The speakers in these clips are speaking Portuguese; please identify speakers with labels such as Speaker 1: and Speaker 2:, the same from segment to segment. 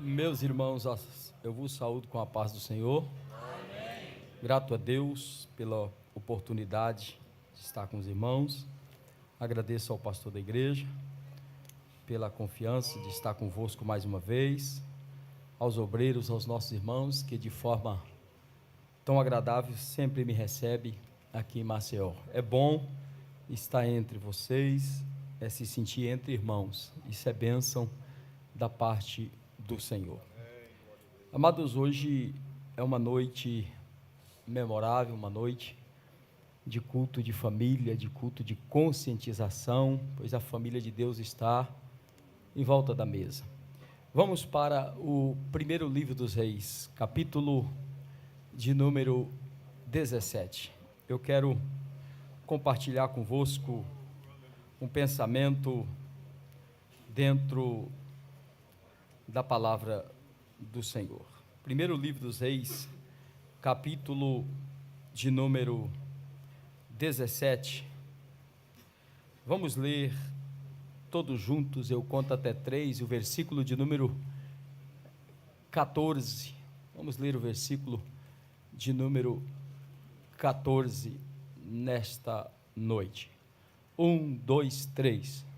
Speaker 1: Meus irmãos, eu vos saúdo com a paz do Senhor. Amém. Grato a Deus pela oportunidade de estar com os irmãos. Agradeço ao pastor da igreja pela confiança de estar convosco mais uma vez. Aos obreiros, aos nossos irmãos que de forma tão agradável sempre me recebe aqui em Maceió. É bom estar entre vocês, se sentir entre irmãos. Isso é bênção da parte do Senhor. Amados, hoje é uma noite memorável, uma noite de culto de família, de culto de conscientização, pois a família de Deus está em volta da mesa. Vamos para o primeiro livro dos Reis, capítulo de número 17. Eu quero compartilhar convosco um pensamento dentro da palavra do Senhor. Primeiro livro dos Reis, capítulo de número 17. Vamos ler todos juntos, eu conto até 3, o versículo de número 14. Vamos ler o versículo de número 14 nesta noite. 1, 2, 3.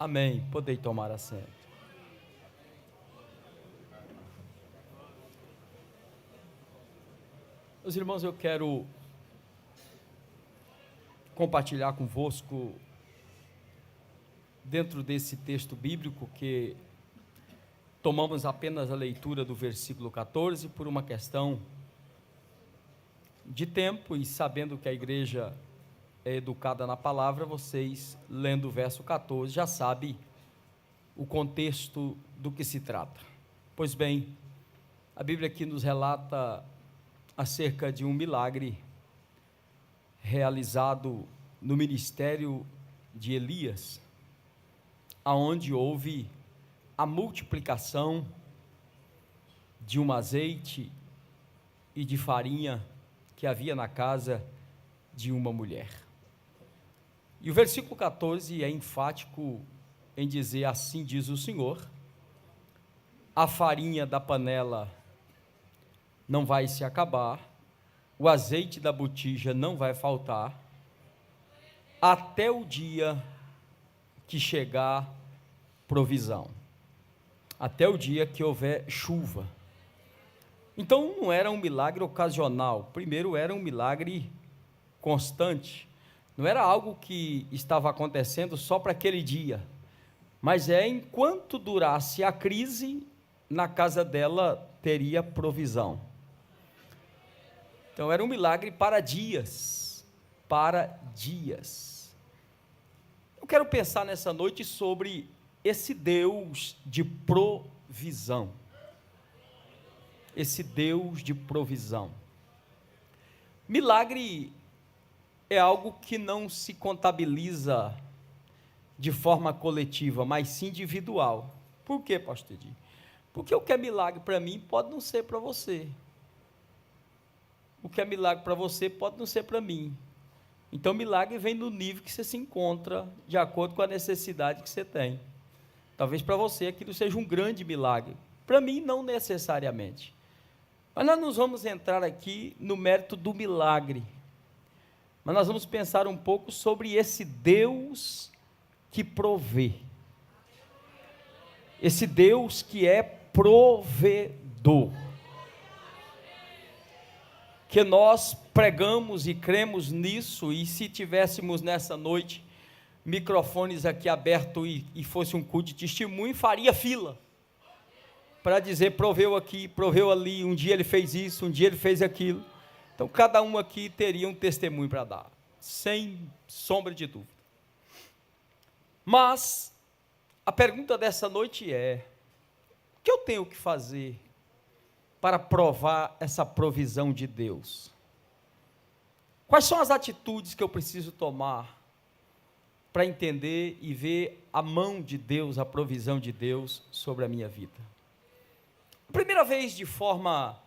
Speaker 1: Amém. Podei tomar assento. Meus irmãos, eu quero compartilhar convosco, dentro desse texto bíblico, que tomamos apenas a leitura do versículo 14, por uma questão de tempo, e sabendo que a igreja é educada na palavra, vocês, lendo o verso 14, já sabem o contexto do que se trata. Pois bem, a Bíblia aqui nos relata acerca de um milagre realizado no ministério de Elias, aonde houve a multiplicação de um azeite e de farinha que havia na casa de uma mulher. E o versículo 14 é enfático em dizer: assim diz o Senhor, a farinha da panela não vai se acabar, o azeite da botija não vai faltar, até o dia que chegar provisão, até o dia que houver chuva. Então não era um milagre ocasional, primeiro era um milagre constante, não era algo que estava acontecendo só para aquele dia, mas enquanto durasse a crise, na casa dela teria provisão. Então era um milagre para dias, Eu quero pensar nessa noite sobre esse Deus de provisão, Milagre é algo que não se contabiliza de forma coletiva, mas sim individual. Por quê, pastor Di? Porque o que é milagre para mim pode não ser para você. O que é milagre para você pode não ser para mim. Então, milagre vem no nível que você se encontra, de acordo com a necessidade que você tem. Talvez para você aquilo seja um grande milagre. Para mim, não necessariamente. Mas nós não vamos entrar aqui no mérito do milagre. Mas nós vamos pensar um pouco sobre esse Deus que provê. Esse Deus que é provedor. Que nós pregamos e cremos nisso, e se tivéssemos nessa noite microfones aqui abertos e fosse um culto de testemunho, faria fila para dizer: proveu aqui, proveu ali, um dia ele fez isso, um dia ele fez aquilo. Então cada um aqui teria um testemunho para dar, sem sombra de dúvida. Mas a pergunta dessa noite é: o que eu tenho que fazer para provar essa provisão de Deus? Quais são as atitudes que eu preciso tomar para entender e ver a mão de Deus, a provisão de Deus sobre a minha vida. A primeira vez de forma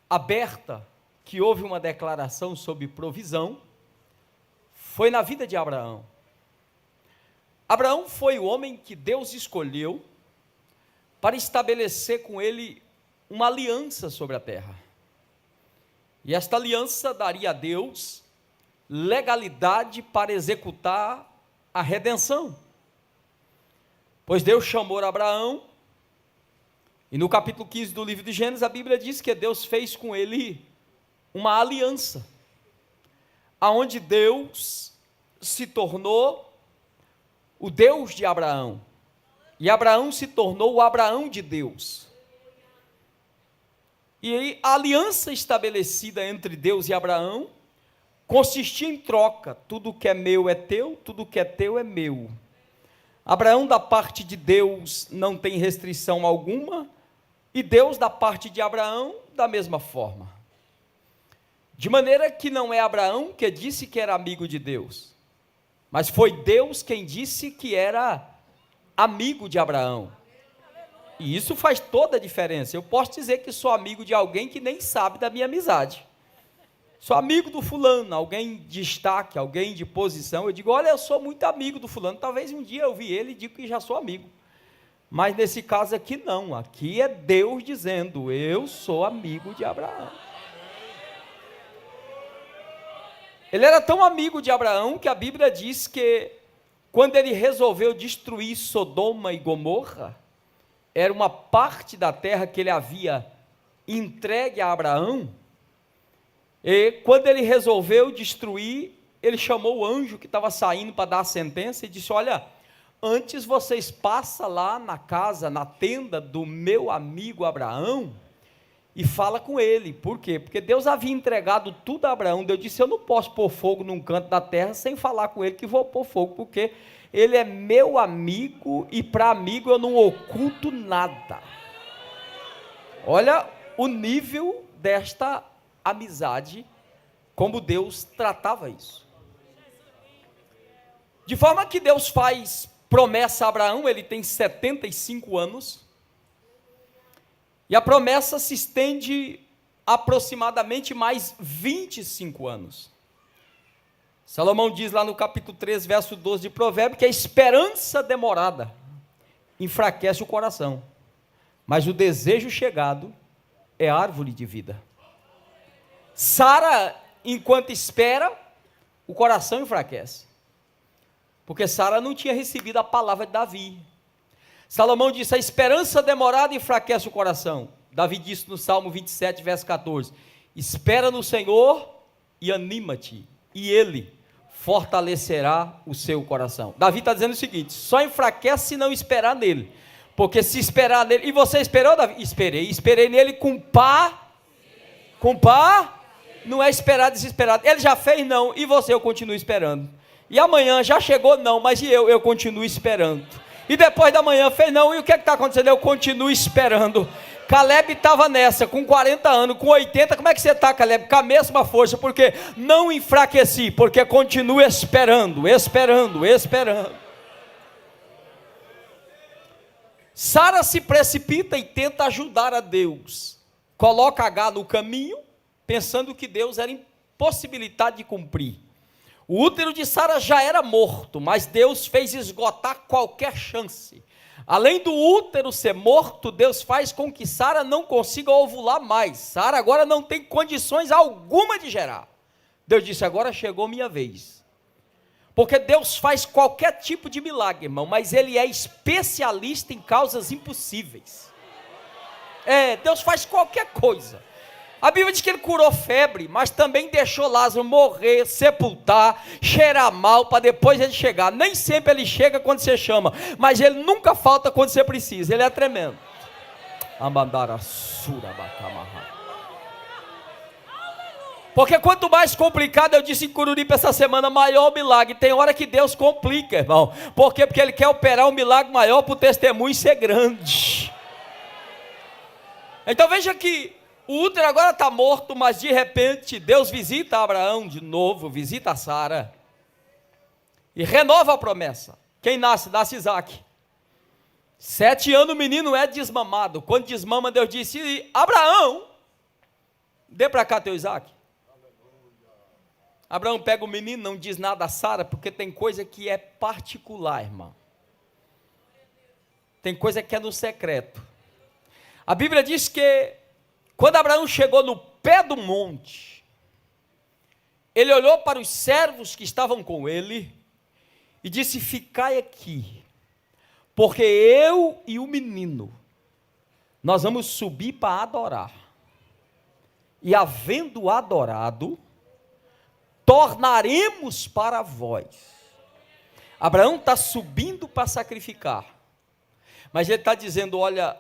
Speaker 1: aberta que houve uma declaração sobre provisão foi na vida de Abraão. Abraão foi o homem que Deus escolheu para estabelecer com ele uma aliança sobre a terra. E esta aliança daria a Deus legalidade para executar a redenção. Pois Deus chamou Abraão, e no capítulo 15 do livro de Gênesis, a Bíblia diz que Deus fez com ele uma aliança, aonde Deus se tornou o Deus de Abraão, e Abraão se tornou o Abraão de Deus. E aí, a aliança estabelecida entre Deus e Abraão consistia em troca: tudo que é meu é teu, tudo que é teu é meu. Abraão, da parte de Deus, não tem restrição alguma, e Deus, da parte de Abraão, da mesma forma. De maneira que não é Abraão que disse que era amigo de Deus, mas foi Deus quem disse que era amigo de Abraão. E isso faz toda a diferença. Eu posso dizer que sou amigo de alguém que nem sabe da minha amizade. Sou amigo do fulano, alguém de destaque, alguém de posição. Eu digo, olha, eu sou muito amigo do fulano. Talvez um dia eu vi ele e digo que já sou amigo. Mas nesse caso aqui não. Aqui é Deus dizendo, eu sou amigo de Abraão. Ele era tão amigo de Abraão que a Bíblia diz que quando ele resolveu destruir Sodoma e Gomorra, era uma parte da terra que ele havia entregue a Abraão. E quando ele resolveu destruir, ele chamou o anjo que estava saindo para dar a sentença e disse, olha, antes vocês passam lá na casa, na tenda do meu amigo Abraão, e fala com ele. Por quê? Porque Deus havia entregado tudo a Abraão. Deus disse, eu não posso pôr fogo num canto da terra sem falar com ele que vou pôr fogo, porque ele é meu amigo e para amigo eu não oculto nada. Olha o nível desta amizade, como Deus tratava isso. De forma que Deus faz promessa a Abraão, ele tem 75 anos, e a promessa se estende aproximadamente mais 25 anos. Salomão diz lá no capítulo 3, verso 12 de Provérbios, que a esperança demorada enfraquece o coração, mas o desejo chegado é árvore de vida. Sara, enquanto espera, o coração enfraquece, porque Sara não tinha recebido a palavra de Davi. Salomão disse, a esperança demorada enfraquece o coração. Davi disse no Salmo 27, verso 14, espera no Senhor e anima-te, e Ele fortalecerá o seu coração. Davi está dizendo o seguinte, só enfraquece se não esperar nele, porque se esperar nele, e você esperou, Davi? Esperei nele com pá, não é esperar desesperado, ele já fez não, e você, eu continuo esperando, e amanhã já chegou não, mas e eu continuo esperando, e depois da manhã fez não, e o que está acontecendo? Eu continuo esperando. Caleb estava nessa, com 40 anos, com 80, como é que você está, Caleb? Com a mesma força, porque não enfraqueci, porque continuo esperando. Sara se precipita e tenta ajudar a Deus, coloca H no caminho, pensando que Deus era impossibilitado de cumprir. O útero de Sara já era morto, mas Deus fez esgotar qualquer chance. Além do útero ser morto, Deus faz com que Sara não consiga ovular mais. Sara agora não tem condições alguma de gerar. Deus disse, agora chegou minha vez. Porque Deus faz qualquer tipo de milagre, irmão, mas Ele é especialista em causas impossíveis. Deus faz qualquer coisa. A Bíblia diz que Ele curou febre, mas também deixou Lázaro morrer, sepultar, cheirar mal, para depois Ele chegar. Nem sempre Ele chega quando você chama, mas Ele nunca falta quando você precisa. Ele é tremendo. Porque quanto mais complicado, eu disse em Cururipe essa semana, maior o milagre. Tem hora que Deus complica, irmão. Por quê? Porque Ele quer operar um milagre maior para o testemunho ser grande. Então veja que o útero agora está morto, mas de repente Deus visita Abraão de novo, visita a Sara. e renova a promessa. Quem nasce? Nasce Isaac. 7 anos o menino é desmamado. Quando desmama, Deus disse: Abraão, dê para cá teu Isaac. Abraão pega o menino, não diz nada a Sara, porque tem coisa que é particular, irmão. Tem coisa que é no secreto. A Bíblia diz que quando Abraão chegou no pé do monte, ele olhou para os servos que estavam com ele e disse: ficai aqui, porque eu e o menino, nós vamos subir para adorar. E havendo adorado, tornaremos para vós. Abraão está subindo para sacrificar, mas ele está dizendo: olha,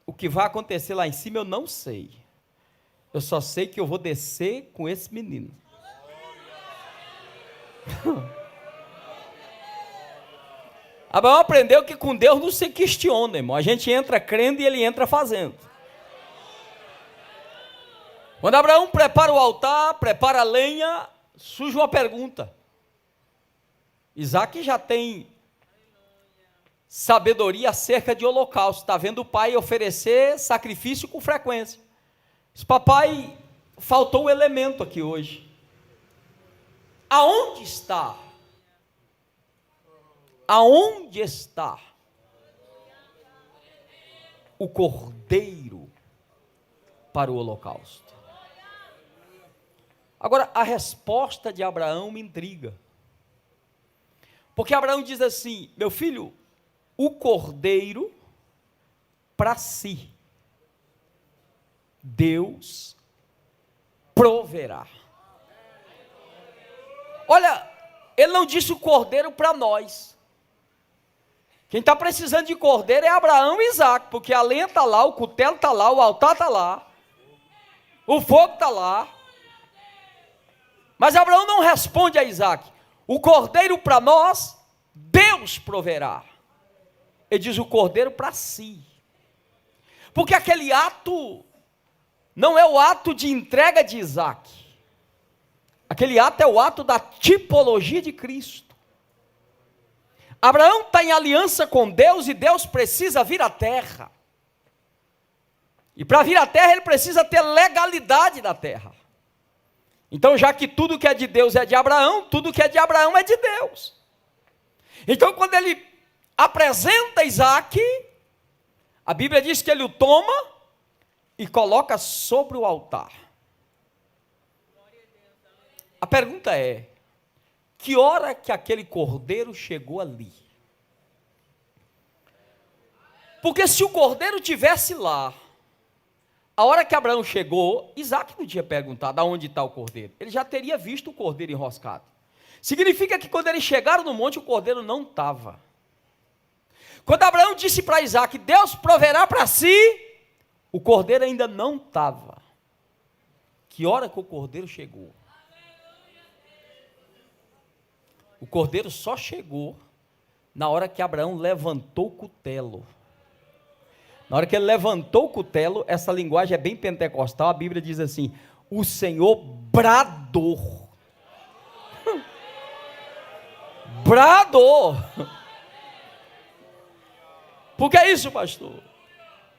Speaker 1: o que vai acontecer lá em cima eu não sei, eu só sei que eu vou descer com esse menino. Abraão aprendeu que com Deus não se questiona, irmão. A gente entra crendo e ele entra fazendo. Quando Abraão prepara o altar, prepara a lenha, surge uma pergunta. Isaac já tem sabedoria acerca de holocausto, está vendo o pai oferecer sacrifício com frequência. Diz: papai, faltou um elemento aqui hoje. Aonde está? Aonde está o cordeiro para o holocausto? Agora, a resposta de Abraão me intriga. Porque Abraão diz assim: meu filho, o cordeiro para si, Deus proverá. Olha, ele não disse o cordeiro para nós. Quem está precisando de cordeiro é Abraão e Isaac, porque a lenha está lá, o cutelo está lá, o altar está lá, o fogo está lá. Mas Abraão não responde a Isaac: o cordeiro para nós, Deus proverá. Ele diz: o cordeiro para si. Porque aquele ato não é o ato de entrega de Isaac. Aquele ato é o ato da tipologia de Cristo. Abraão está em aliança com Deus e Deus precisa vir à terra. E para vir à terra ele precisa ter legalidade da terra. Então, já que tudo que é de Deus é de Abraão, tudo que é de Abraão é de Deus. Então, quando ele apresenta Isaac, a Bíblia diz que ele o toma e coloca sobre o altar. A pergunta é: que hora que aquele cordeiro chegou ali? Porque se o cordeiro tivesse lá, a hora que Abraão chegou, Isaac não tinha perguntado aonde está o cordeiro. Ele já teria visto o cordeiro enroscado. Significa que quando eles chegaram no monte, o cordeiro não estava. Quando Abraão disse para Isaac: Deus proverá para si, o cordeiro ainda não estava. Que hora que o cordeiro chegou? O cordeiro só chegou na hora que Abraão levantou o cutelo. Na hora que ele levantou o cutelo, essa linguagem é bem pentecostal, a Bíblia diz assim: o Senhor bradou. Bradou. Por que isso, pastor?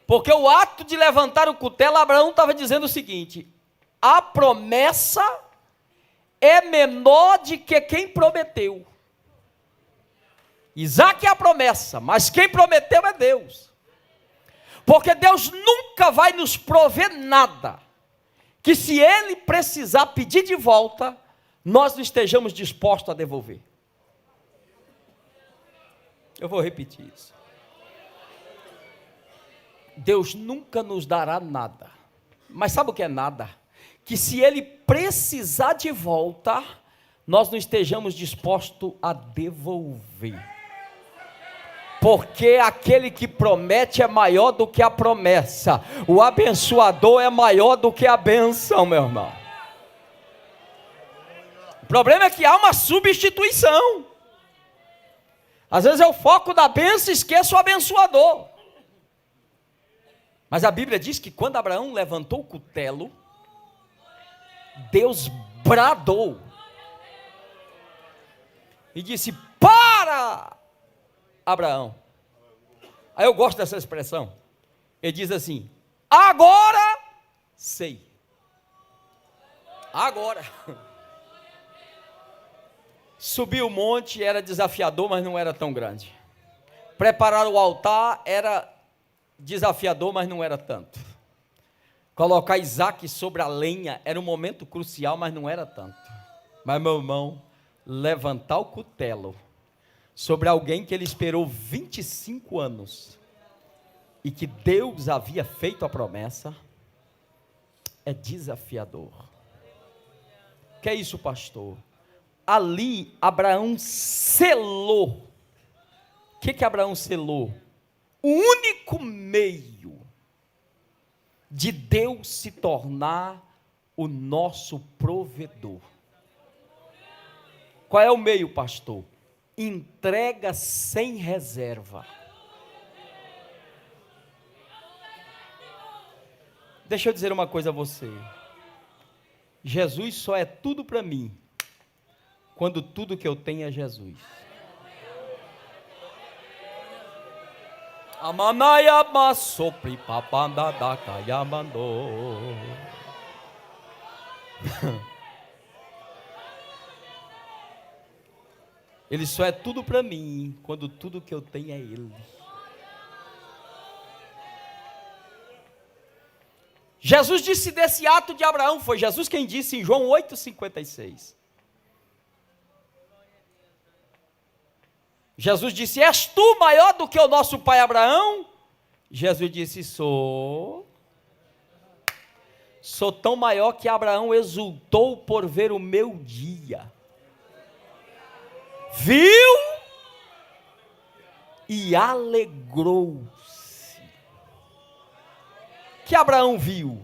Speaker 1: Porque o ato de levantar o cutelo, Abraão estava dizendo o seguinte: a promessa é menor de que quem prometeu. Isaac é a promessa, mas quem prometeu é Deus. Porque Deus nunca vai nos prover nada que, se Ele precisar pedir de volta, nós não estejamos dispostos a devolver. Eu vou repetir isso. Deus nunca nos dará nada. Mas sabe o que é nada? Que se Ele precisar de volta, nós não estejamos dispostos a devolver. Porque aquele que promete é maior do que a promessa. O abençoador é maior do que a benção, meu irmão. O problema é que há uma substituição. Às vezes eu foco na benção e esqueço o abençoador. Mas a Bíblia diz que quando Abraão levantou o cutelo, Deus bradou e disse: para Abraão. Aí eu gosto dessa expressão. Ele diz assim: agora sei. Agora. Subir o monte era desafiador, mas não era tão grande. Preparar o altar era desafiador, mas não era tanto. Colocar Isaac sobre a lenha era um momento crucial, mas não era tanto. Mas, meu irmão, levantar o cutelo sobre alguém que ele esperou 25 anos e que Deus havia feito a promessa, é desafiador. O que é isso, pastor? Ali, Abraão selou. O que Abraão selou? O único meio de Deus se tornar o nosso provedor. Qual é o meio, pastor? Entrega sem reserva. Deixa eu dizer uma coisa a você. Jesus só é tudo para mim quando tudo que eu tenho é Jesus. Amanaya masopri papanda da kayamando. Ele só é tudo para mim quando tudo que eu tenho é Ele. Jesus disse desse ato de Abraão, foi Jesus quem disse em João 8,56. Jesus disse: és tu maior do que o nosso pai Abraão? Jesus disse: sou tão maior que Abraão exultou por ver o meu dia. Viu e alegrou-se. Que Abraão viu?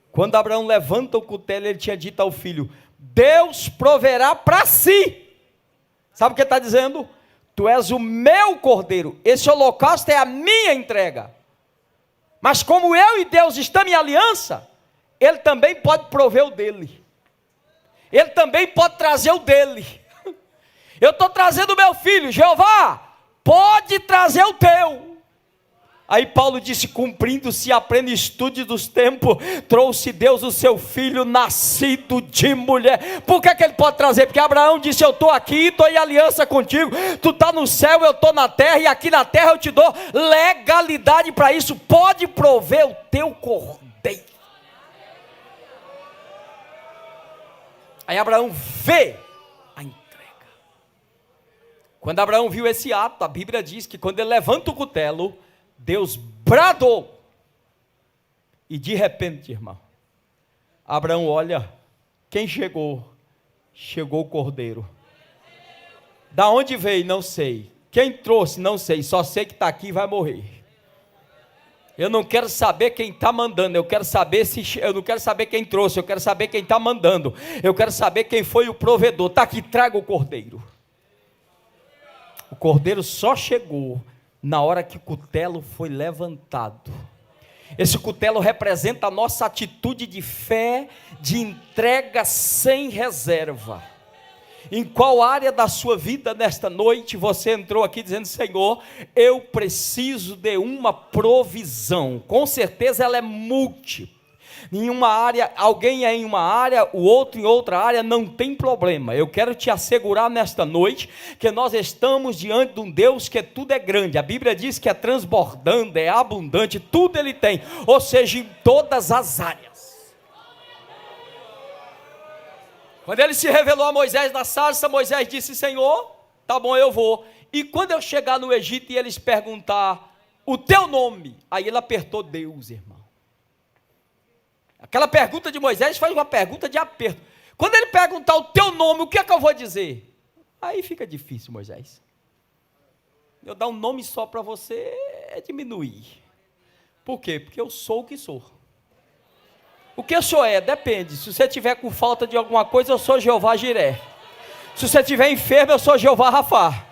Speaker 1: Quando Abraão levanta o cutelo, ele tinha dito ao filho: Deus proverá para si. Sabe o que ele está dizendo? Tu és o meu cordeiro, esse holocausto é a minha entrega. Mas como eu e Deus estamos em aliança, Ele também pode prover o dele. Ele também pode trazer o dele. Eu estou trazendo o meu filho, Jeová, pode trazer o teu. Aí Paulo disse: cumprindo-se a plenitude dos tempos, trouxe Deus o seu filho nascido de mulher. Por que ele pode trazer? Porque Abraão disse: eu estou aqui, estou em aliança contigo, tu está no céu, eu estou na terra, e aqui na terra eu te dou legalidade para isso, pode prover o teu cordeiro. Aí Abraão vê a entrega. Quando Abraão viu esse ato, a Bíblia diz que quando ele levanta o cutelo, Deus bradou, e de repente, irmão, Abraão olha, quem chegou? Chegou o cordeiro. Da onde veio? Não sei. Quem trouxe? Não sei, só sei que está aqui e vai morrer. Eu não quero saber quem está mandando, eu não quero saber quem trouxe, eu quero saber quem está mandando, eu quero saber quem foi o provedor. Está aqui, traga o cordeiro. O cordeiro só chegou na hora que o cutelo foi levantado. Esse cutelo representa a nossa atitude de fé, de entrega sem reserva. Em qual área da sua vida nesta noite você entrou aqui dizendo: Senhor, eu preciso de uma provisão? Com certeza ela é múltipla. Em uma área, alguém é em uma área, o outro em outra área, não tem problema. Eu quero te assegurar nesta noite que nós estamos diante de um Deus que tudo é grande. A Bíblia diz que é transbordando, é abundante, tudo Ele tem, ou seja, em todas as áreas. Quando Ele se revelou a Moisés na sarça, Moisés disse: Senhor, tá bom, eu vou. E quando eu chegar no Egito e eles perguntar o teu nome, aí ele apertou Deus, irmão. Aquela pergunta de Moisés faz uma pergunta de aperto. Quando ele perguntar o teu nome, o que é que eu vou dizer? Aí fica difícil, Moisés. Eu dar um nome só para você é diminuir. Por quê? Porque eu sou o que sou. O que o senhor é? Depende. Se você tiver com falta de alguma coisa, eu sou Jeová Jiré. Se você estiver enfermo, eu sou Jeová Rafá.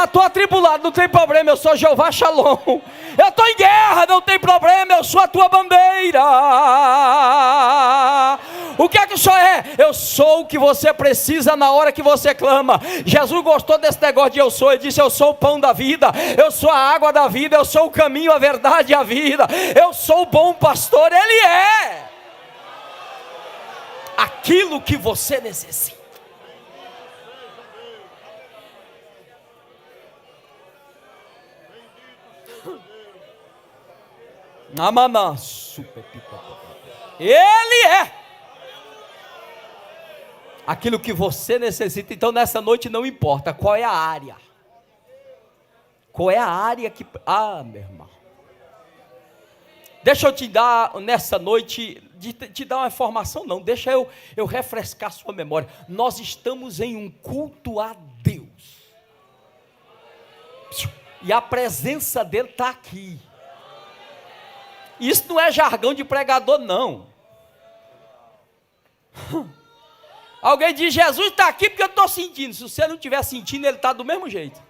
Speaker 1: Estou atribulado, não tem problema, eu sou Jeová Shalom. Eu estou em guerra, não tem problema, eu sou a tua bandeira. O que é que o Senhor é? Eu sou o que você precisa na hora que você clama. Jesus gostou desse negócio de eu sou. Ele disse: eu sou o pão da vida, eu sou a água da vida, eu sou o caminho, a verdade e a vida, eu sou o bom pastor. Ele é aquilo que você necessita. Ele é aquilo que você necessita. Então nessa noite não importa qual é a área. Qual é a área que... meu irmão, deixa eu te dar nessa noite, te dar uma informação não, deixa eu refrescar sua memória. Nós estamos em um culto a Deus, e a presença dele está aqui. Isso não é jargão de pregador não. Alguém diz: Jesus está aqui porque eu estou sentindo. Se você não estiver sentindo, ele está do mesmo jeito.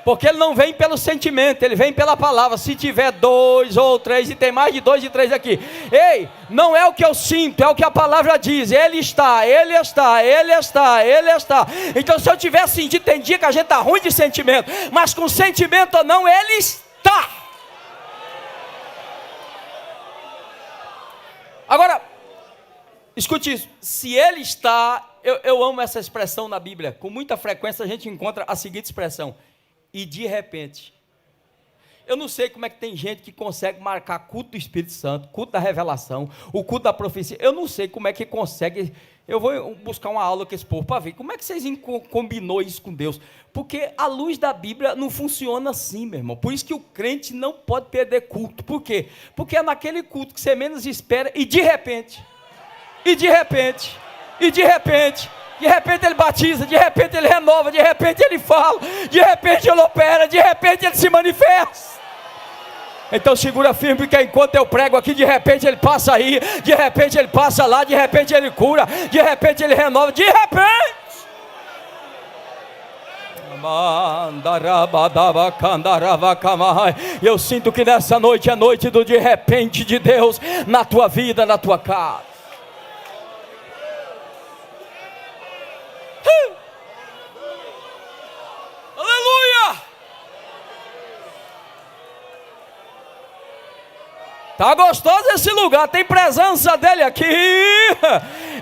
Speaker 1: Porque ele não vem pelo sentimento, ele vem pela palavra. Se tiver 2 ou 3, e tem mais de 2 e 3 aqui, ei, não é o que eu sinto, é o que a palavra diz. Ele está, ele está, ele está, ele está. Então se eu tiver sentido, tem dia que a gente está ruim de sentimento, mas com sentimento ou não, ele está. Agora, escute isso, se ele está, eu amo essa expressão na Bíblia. Com muita frequência a gente encontra a seguinte expressão: e de repente. Eu não sei como é que tem gente que consegue marcar culto do Espírito Santo, culto da revelação, o culto da profecia. Eu não sei como é que consegue. Eu vou buscar uma aula com esse povo para ver como é que vocês combinou isso com Deus. Porque a luz da Bíblia não funciona assim, meu irmão. Por isso que o crente não pode perder culto. Por quê? Porque é naquele culto que você menos espera e de repente, de repente ele batiza, de repente ele renova, de repente ele fala, de repente ele opera, de repente ele se manifesta. Então segura firme, porque enquanto eu prego aqui, de repente ele passa aí, de repente ele passa lá, de repente ele cura, de repente ele renova, de repente. Eu sinto que nessa noite é noite do de repente de Deus na tua vida, na tua casa. Aleluia! Tá gostoso esse lugar, tem presença dele aqui.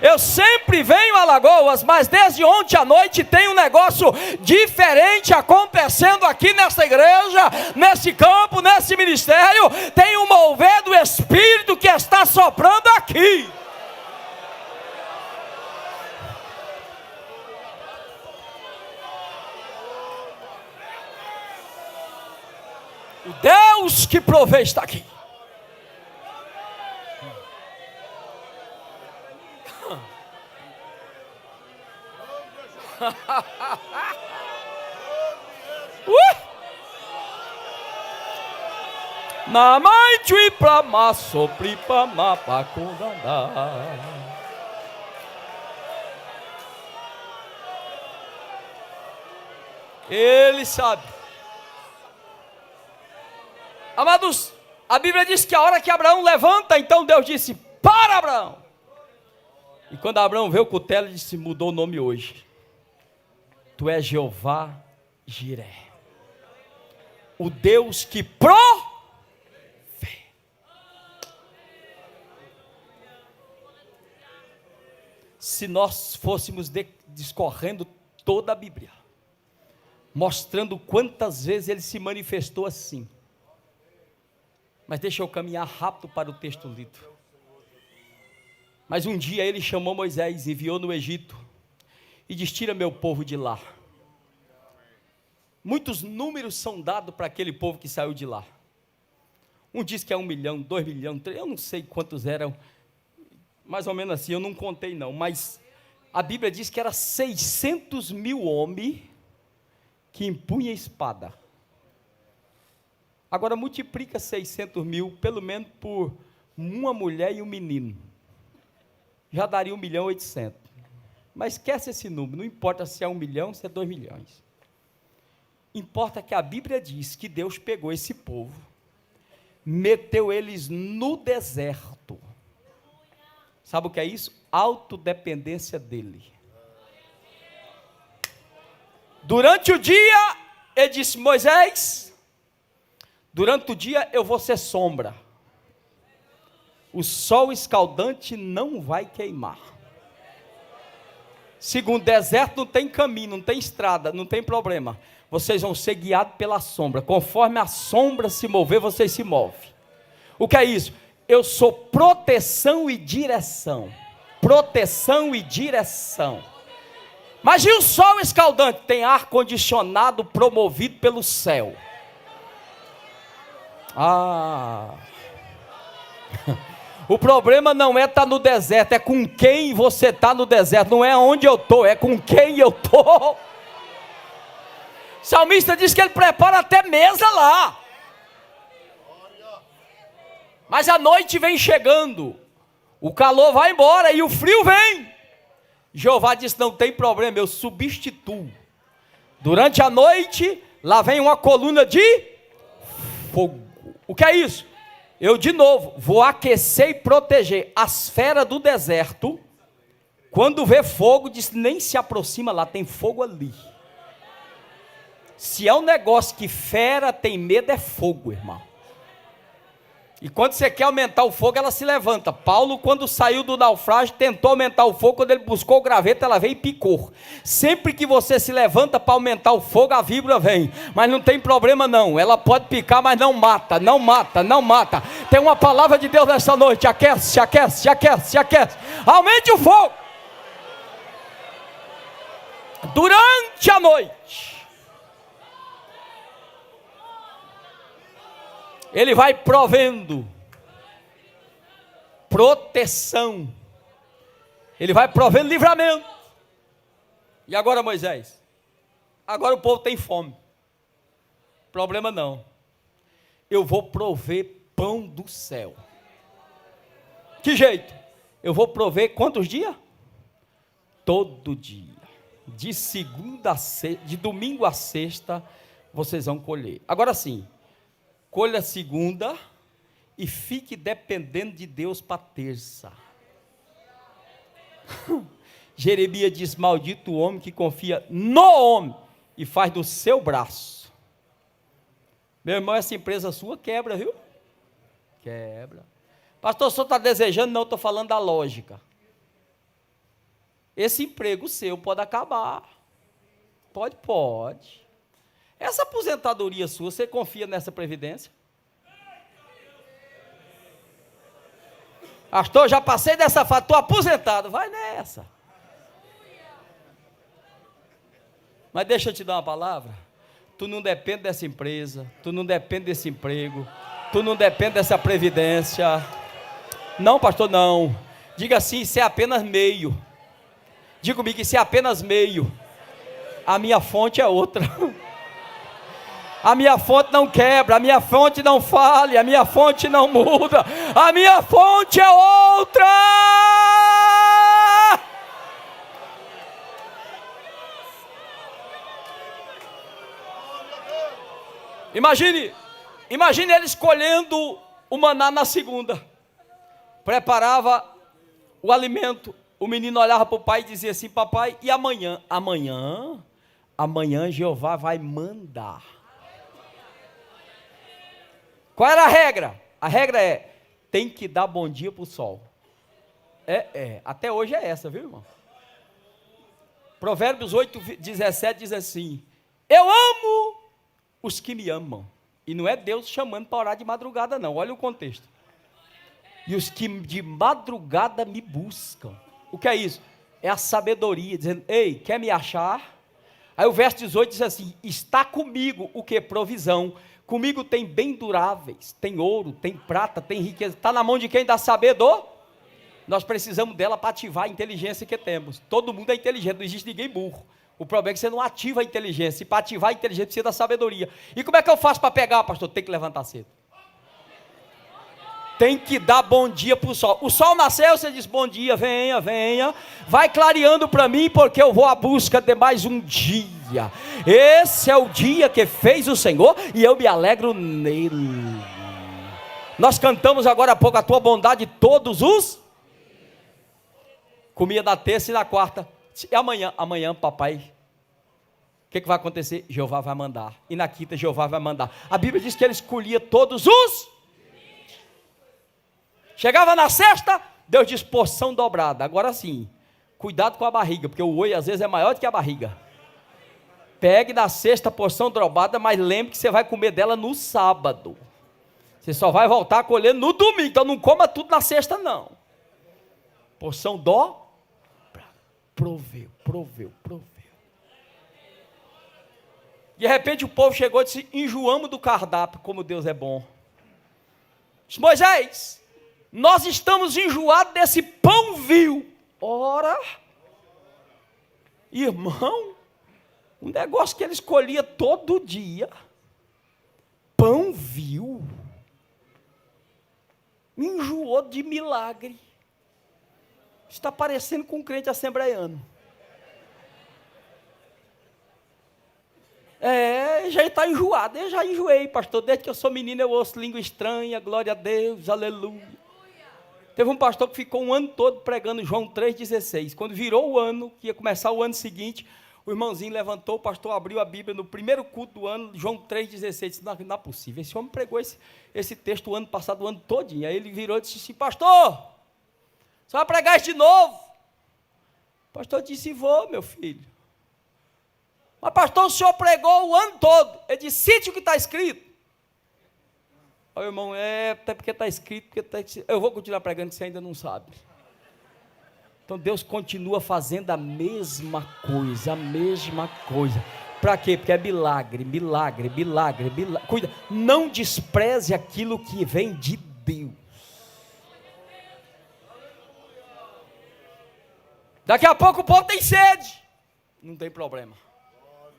Speaker 1: Eu sempre venho a Alagoas, mas desde ontem à noite tem um negócio diferente acontecendo aqui nessa igreja, nesse campo, nesse ministério. Tem um mover do Espírito que está soprando aqui. O Deus que provê está aqui. Na mãe tui pra maço pripa mapa condandar. Ele sabe. Amados, a Bíblia diz que a hora que Abraão levanta, então Deus disse: para, Abraão. E quando Abraão veio o cutelo, ele disse: mudou o nome hoje. Tu és Jeová Jiré, o Deus que provê. Se nós fôssemos discorrendo toda a Bíblia, mostrando quantas vezes ele se manifestou assim. Mas deixa eu caminhar rápido para o texto lido. Mas um dia ele chamou Moisés, enviou no Egito e disse: tira meu povo de lá. Muitos números são dados para aquele povo que saiu de lá. Um diz que é 1 milhão, 2 milhões, 3, eu não sei quantos eram, mais ou menos assim, eu não contei não, mas a Bíblia diz que era 600 mil homens que empunham espada. Agora multiplica 600 mil, pelo menos por uma mulher e um menino, já daria 1.800.000, mas esquece esse número, não importa se é 1 milhão, se é 2 milhões, importa que a Bíblia diz que Deus pegou esse povo, meteu eles no deserto, Sabe o que é isso? Autodependência dele. Durante o dia, ele disse: Moisés, durante o dia eu vou ser sombra. O sol escaldante não vai queimar. Segundo, deserto não tem caminho, não tem estrada, não tem problema. Vocês vão ser guiados pela sombra. Conforme a sombra se mover, vocês se movem. O que é isso? Eu sou proteção e direção. Proteção e direção. Mas e o sol escaldante? Tem ar-condicionado promovido pelo céu. O problema não é estar no deserto, é com quem você está no deserto. Não é onde eu estou, é com quem eu estou. O salmista diz que ele prepara até mesa lá. Mas a noite vem chegando, o calor vai embora e o frio vem. Jeová disse: não tem problema, eu substituo. Durante a noite, lá vem uma coluna de fogo. O que é isso? Eu de novo vou aquecer e proteger as feras do deserto. Quando vê fogo, diz: nem se aproxima lá, tem fogo ali. Se é um negócio que fera tem medo, é fogo, irmão. E quando você quer aumentar o fogo, ela se levanta. Paulo, quando saiu do naufrágio, tentou aumentar o fogo. Quando ele buscou o graveto, ela veio e picou. Sempre que você se levanta para aumentar o fogo, a víbora vem. Mas não tem problema não. Ela pode picar, mas não mata, não mata, não mata. Tem uma palavra de Deus nessa noite. Aquece, aquece, aquece, aquece. Aumente o fogo. Durante a noite, ele vai provendo proteção, ele vai provendo livramento. E agora, Moisés, agora o povo tem fome. Problema não, eu vou prover pão do céu. Que jeito? Eu vou prover quantos dias? Todo dia, de segunda a sexta, de domingo a sexta, vocês vão colher. Agora sim, colha segunda e fique dependendo de Deus para terça. Jeremias diz: maldito o homem que confia no homem e faz do seu braço. Meu irmão, essa empresa sua quebra, viu? Quebra. Pastor, o senhor está desejando? Não, estou falando da lógica. Esse emprego seu pode acabar. Pode. Essa aposentadoria sua, você confia nessa previdência? Pastor, já passei dessa fase, estou aposentado. Vai nessa. Mas deixa eu te dar uma palavra. Tu não depende dessa empresa, tu não depende desse emprego, tu não depende dessa previdência. Não, pastor, não. Diga assim: isso é apenas meio. Diga comigo: isso é apenas meio. A minha fonte é outra. A minha fonte não quebra, a minha fonte não falha, a minha fonte não muda, a minha fonte é outra. Imagine ele escolhendo o maná na segunda. Preparava o alimento, o menino olhava para o pai e dizia assim: papai, e amanhã? Amanhã Jeová vai mandar. Qual era a regra? A regra é: tem que dar bom dia para o sol. Até hoje é essa, viu, irmão? Provérbios 8:17 diz assim: eu amo os que me amam. E não é Deus chamando para orar de madrugada não, olha o contexto. E os que de madrugada me buscam. O que é isso? É a sabedoria, dizendo: ei, quer me achar? Aí o verso 18 diz assim: está comigo o que? Provisão. Comigo tem bem duráveis, tem ouro, tem prata, tem riqueza. Está na mão de quem? Da sabedoria. Nós precisamos dela para ativar a inteligência que temos. Todo mundo é inteligente, não existe ninguém burro. O problema é que você não ativa a inteligência. E para ativar a inteligência precisa da sabedoria. E como é que eu faço para pegar, pastor? Tem que levantar cedo. Tem que dar bom dia para o sol. O sol nasceu, você diz: bom dia, venha, venha. Vai clareando para mim, porque eu vou à busca de mais um dia. Esse é o dia que fez o Senhor e eu me alegro nele. Nós cantamos agora há pouco: a tua bondade todos os. Comia na terça e na quarta. E amanhã, papai, o que vai acontecer? Jeová vai mandar. E na quinta, Jeová vai mandar. A Bíblia diz que ele escolhia todos os. Chegava na sexta, Deus diz porção dobrada. Agora sim, cuidado com a barriga, porque o oi às vezes é maior do que a barriga. Pegue na sexta porção dobrada, mas lembre que você vai comer dela no sábado. Você só vai voltar a colher no domingo, então não coma tudo na sexta não. Porção dobrada. Proveu. De repente o povo chegou e disse, enjoamos do cardápio, como Deus é bom. Disse, Moisés, nós estamos enjoados desse pão vil. Ora, irmão, um negócio que ele escolhia todo dia, pão vil, me enjoou de milagre. Está parecendo com um crente assembleiano. Já está enjoado. Eu já enjoei, pastor. Desde que eu sou menino eu ouço língua estranha, glória a Deus, aleluia. Teve um pastor que ficou um ano todo pregando João 3,16. Quando virou o ano, que ia começar o ano seguinte, o irmãozinho levantou, o pastor abriu a Bíblia no primeiro culto do ano, João 3,16. Disse, não é possível, esse homem pregou esse texto o ano passado, o ano todinho. Aí ele virou e disse assim, pastor, você vai pregar isso de novo? O pastor disse, vou, meu filho. Mas pastor, o senhor pregou o ano todo. Ele disse, cite o que está escrito. Aí o irmão, até porque está escrito, eu vou continuar pregando que você ainda não sabe. Então Deus continua fazendo a mesma coisa. Para quê? Porque é milagre. Cuida, não despreze aquilo que vem de Deus. Daqui a pouco o povo tem sede. Não tem problema.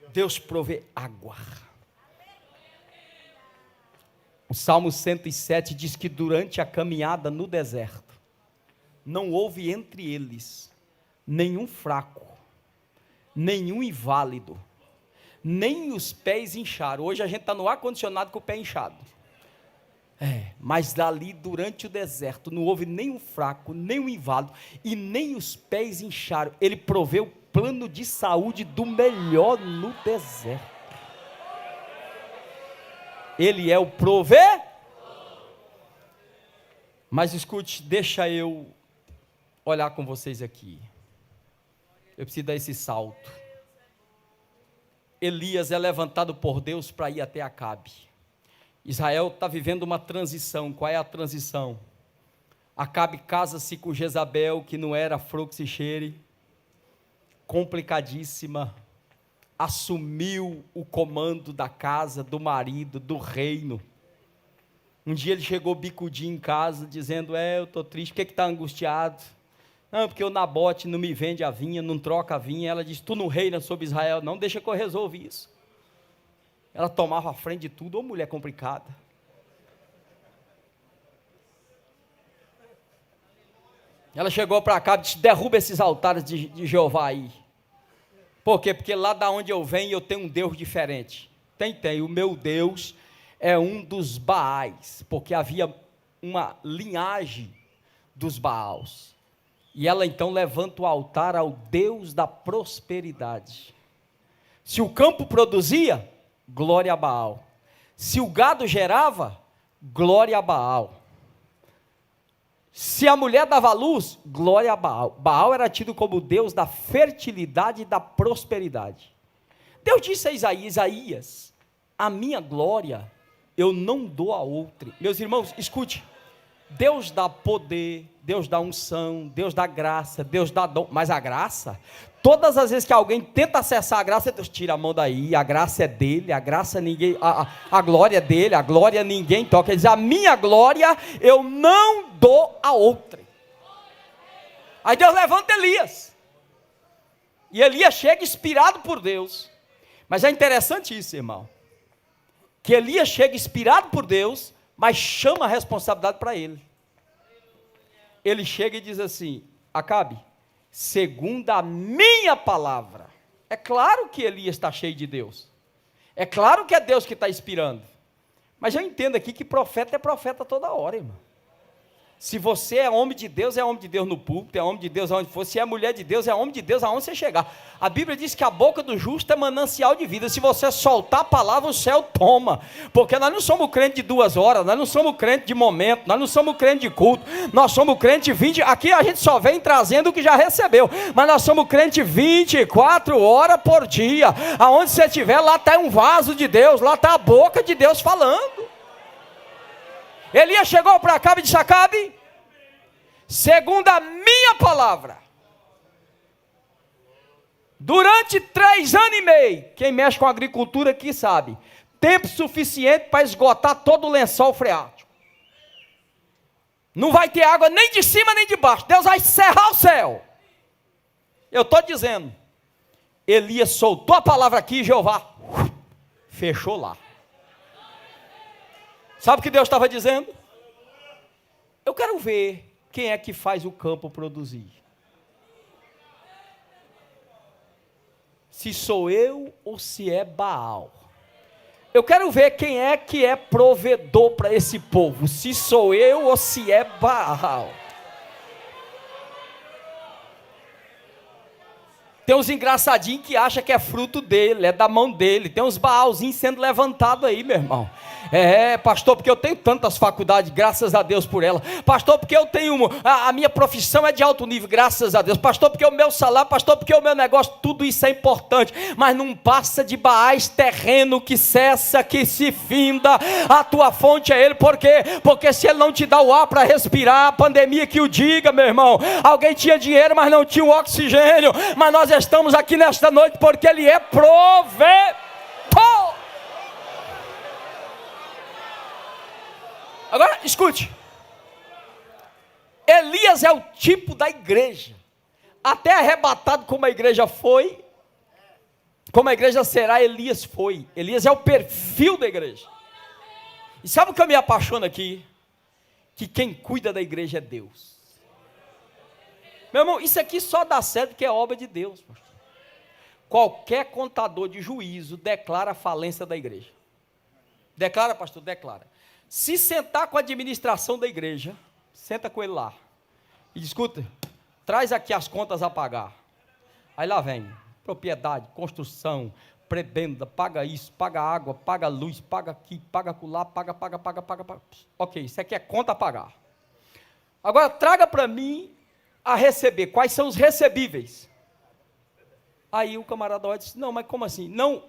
Speaker 1: Deus provê água. O Salmo 107 diz que durante a caminhada no deserto, não houve entre eles nenhum fraco, nenhum inválido, nem os pés incharam. Hoje a gente está no ar-condicionado com o pé inchado. Mas dali durante o deserto, não houve nenhum fraco, nenhum inválido, e nem os pés incharam. Ele proveu o plano de saúde do melhor no deserto. Ele é o provedor. Mas escute, deixa eu olhar com vocês aqui. Eu preciso dar esse salto. Elias é levantado por Deus para ir até Acabe. Israel está vivendo uma transição. Qual é a transição? Acabe casa-se com Jezabel, que não era fruxicheire, complicadíssima. Assumiu o comando da casa, do marido, do reino. Um dia ele chegou bicudinho em casa, dizendo, eu estou triste, por que está angustiado? Não, porque o Nabote não me vende a vinha, não troca a vinha. Ela disse, tu não reina sobre Israel, não, deixa que eu resolvo isso. Ela tomava a frente de tudo, mulher complicada. Ela chegou para cá e disse, derruba esses altares de Jeová aí. Por quê? Porque lá da onde eu venho, eu tenho um Deus diferente. Tem. O meu Deus é um dos Baais, porque havia uma linhagem dos Baals. E ela então levanta o altar ao Deus da prosperidade. Se o campo produzia, glória a Baal. Se o gado gerava, glória a Baal. Se a mulher dava luz, glória a Baal. Baal era tido como o Deus da fertilidade e da prosperidade. Deus disse a Isaías, a minha glória eu não dou a outra. Meus irmãos, escute, Deus dá poder, Deus dá unção, Deus dá graça, Deus dá dom, mas a graça, todas as vezes que alguém tenta acessar a graça, Deus tira a mão daí, a graça é dele, a graça ninguém, a glória é dele, a glória ninguém toca. Ele diz, a minha glória eu não dou a outra. Aí Deus levanta Elias, e Elias chega inspirado por Deus, mas é interessante isso, irmão, que Elias chega inspirado por Deus, mas chama a responsabilidade para ele. Ele chega e diz assim, Acabe, segundo a minha palavra. É claro que Elias está cheio de Deus, é claro que é Deus que está inspirando, mas eu entendo aqui que profeta é profeta toda hora, irmão. Se você é homem de Deus no púlpito, é homem de Deus aonde for. Se é mulher de Deus, é homem de Deus aonde você chegar. A Bíblia diz que a boca do justo é manancial de vida. Se você soltar a palavra, o céu toma. Porque nós não somos crente de 2 horas, nós não somos crente de momento, nós não somos crente de culto, nós somos crente de 20. Aqui a gente só vem trazendo o que já recebeu. Mas nós somos crente 24 horas por dia. Aonde você estiver, lá está um vaso de Deus, lá está a boca de Deus falando. Elias chegou para Acabe e disse: Acabe, segundo a minha palavra, durante 3 anos e meio, quem mexe com agricultura aqui sabe, tempo suficiente para esgotar todo o lençol freático. Não vai ter água nem de cima nem de baixo, Deus vai cerrar o céu. Eu estou dizendo, Elias soltou a palavra aqui e Jeová fechou lá. Sabe o que Deus estava dizendo? Eu quero ver quem é que faz o campo produzir. Se sou eu ou se é Baal. Eu quero ver quem é que é provedor para esse povo. Se sou eu ou se é Baal. Tem uns engraçadinhos que acham que é fruto dele, é da mão dele. Tem uns Baalzinhos sendo levantados aí, meu irmão. Pastor, porque eu tenho tantas faculdades, graças a Deus por ela. Pastor, porque eu tenho, a minha profissão é de alto nível, graças a Deus. Pastor, porque o meu salário, pastor, porque o meu negócio, tudo isso é importante. Mas não passa de Baais terreno que cessa, que se finda. A tua fonte é ele, por quê? Porque se ele não te dá o ar para respirar, a pandemia que o diga, meu irmão. Alguém tinha dinheiro, mas não tinha o oxigênio. Mas nós estamos aqui nesta noite porque ele é provedor. Agora, escute. Elias é o tipo da igreja. Até arrebatado como a igreja foi, como a igreja será, Elias foi. Elias é o perfil da igreja. E sabe o que eu me apaixono aqui? Que quem cuida da igreja é Deus. Meu irmão, isso aqui só dá certo porque é obra de Deus, pastor. Qualquer contador de juízo declara a falência da igreja. Declara, pastor, declara. Se sentar com a administração da igreja, senta com ele lá e escuta, traz aqui as contas a pagar. Aí lá vem, propriedade, construção, prebenda, paga isso, paga água, paga luz, paga aqui, paga acolá, paga. Ok, isso aqui é conta a pagar. Agora traga para mim a receber, quais são os recebíveis? Aí o camarada olha e diz: não, mas como assim? Não,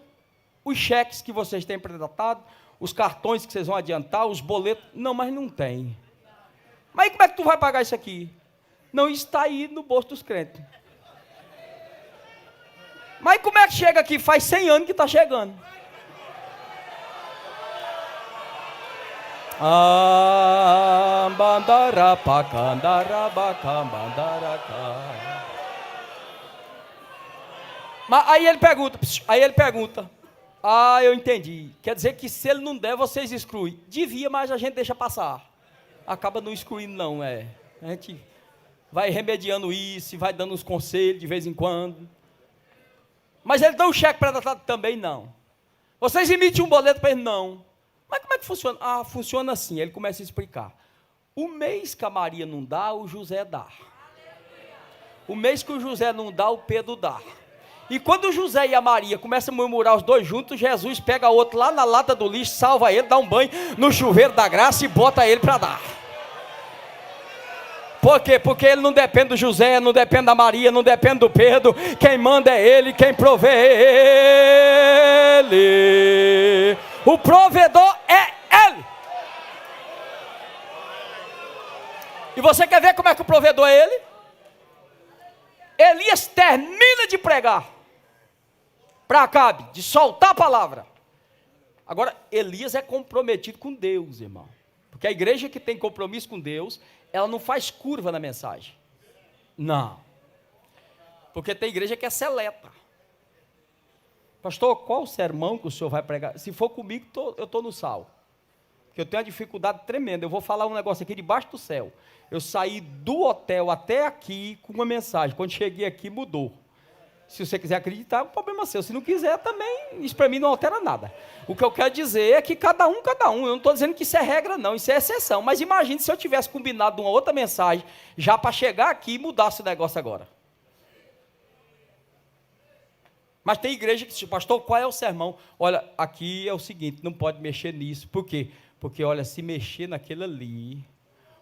Speaker 1: os cheques que vocês têm predatado, os cartões que vocês vão adiantar, os boletos, não, mas não tem. Mas aí como é que tu vai pagar isso aqui? Não, está aí no bolso dos crentes. Mas como é que chega aqui? Faz 100 anos que está chegando. Mas aí ele pergunta, eu entendi, quer dizer que se ele não der, vocês excluem. Devia, mas a gente deixa passar. Acaba não excluindo não, a gente vai remediando isso, vai dando uns conselhos de vez em quando. Mas ele dá um cheque pré-datado também, não. Vocês emitem um boleto para ele? Não. Mas como é que funciona? Funciona assim, ele começa a explicar. O mês que a Maria não dá, o José dá. O mês que o José não dá, o Pedro dá. E quando o José e a Maria começam a murmurar os dois juntos, Jesus pega outro lá na lata do lixo, salva ele, dá um banho no chuveiro da graça e bota ele para dar. Por quê? Porque ele não depende do José, não depende da Maria, não depende do Pedro. Quem manda é ele, quem provê é ele. O provedor é ele. E você quer ver como é que o provedor é ele? Elias termina de pregar para Acabe, de soltar a palavra. Agora, Elias é comprometido com Deus, irmão. Porque a igreja que tem compromisso com Deus, ela não faz curva na mensagem. Não. Porque tem igreja que é seleta. Pastor, qual o sermão que o senhor vai pregar? Se for comigo, eu estou no sal. Porque eu tenho uma dificuldade tremenda. Eu vou falar um negócio aqui debaixo do céu. Eu saí do hotel até aqui com uma mensagem. Quando cheguei aqui, mudou. Se você quiser acreditar, é um problema seu. Se não quiser, também, isso para mim não altera nada. O que eu quero dizer é que cada um. Eu não estou dizendo que isso é regra, não, isso é exceção. Mas imagine se eu tivesse combinado uma outra mensagem, já para chegar aqui e mudasse o negócio agora. Mas tem igreja que diz, pastor, qual é o sermão? Olha, aqui é o seguinte, não pode mexer nisso. Por quê? Porque, olha, se mexer naquele ali,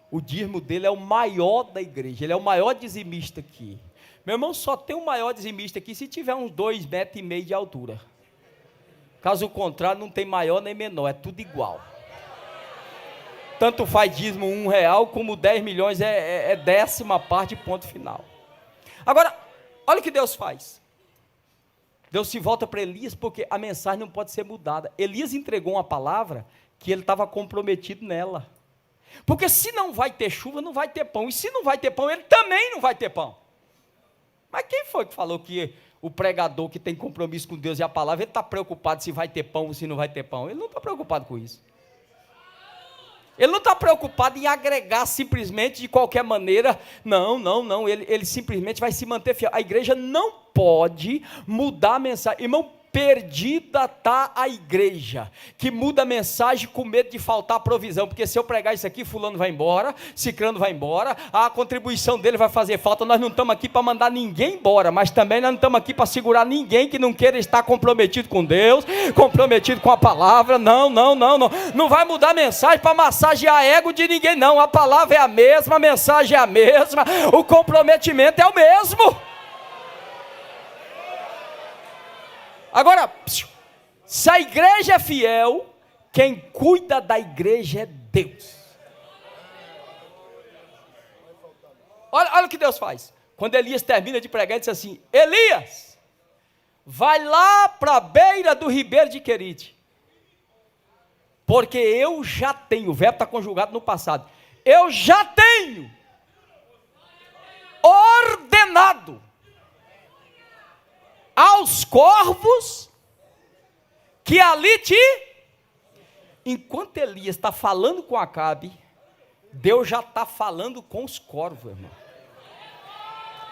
Speaker 1: o dízimo dele é o maior da igreja, ele é o maior dizimista aqui. Meu irmão, só tem o maior dizimista aqui se tiver uns 2,5 metros de altura. Caso contrário, não tem maior nem menor, é tudo igual. Tanto faz dízimo R$1 como 10 milhões, é 10ª parte, ponto final. Agora, olha o que Deus faz. Deus se volta para Elias, porque a mensagem não pode ser mudada. Elias entregou uma palavra que ele estava comprometido nela. Porque se não vai ter chuva, não vai ter pão. E se não vai ter pão, ele também não vai ter pão. Mas quem foi que falou que o pregador que tem compromisso com Deus e a palavra, ele está preocupado se vai ter pão ou se não vai ter pão? Ele não está preocupado com isso. Ele não está preocupado em agregar simplesmente de qualquer maneira. Não. Ele simplesmente vai se manter fiel. A igreja não pode mudar a mensagem. Irmão, perdida está a igreja, que muda a mensagem com medo de faltar provisão, porque se eu pregar isso aqui, fulano vai embora, cicrano vai embora, a contribuição dele vai fazer falta. Nós não estamos aqui para mandar ninguém embora, mas também nós não estamos aqui para segurar ninguém que não queira estar comprometido com Deus, comprometido com a palavra. Não vai mudar a mensagem para massagear ego de ninguém, não. A palavra é a mesma, a mensagem é a mesma, o comprometimento é o mesmo. Agora, se a igreja é fiel, quem cuida da igreja é Deus. Olha o que Deus faz. Quando Elias termina de pregar, ele diz assim: Elias, vai lá para a beira do ribeiro de Querite, porque eu já tenho, o verbo está conjugado no passado, eu já tenho ordenado aos corvos que ali enquanto Elias está falando com Acabe, Deus já está falando com os corvos, irmão.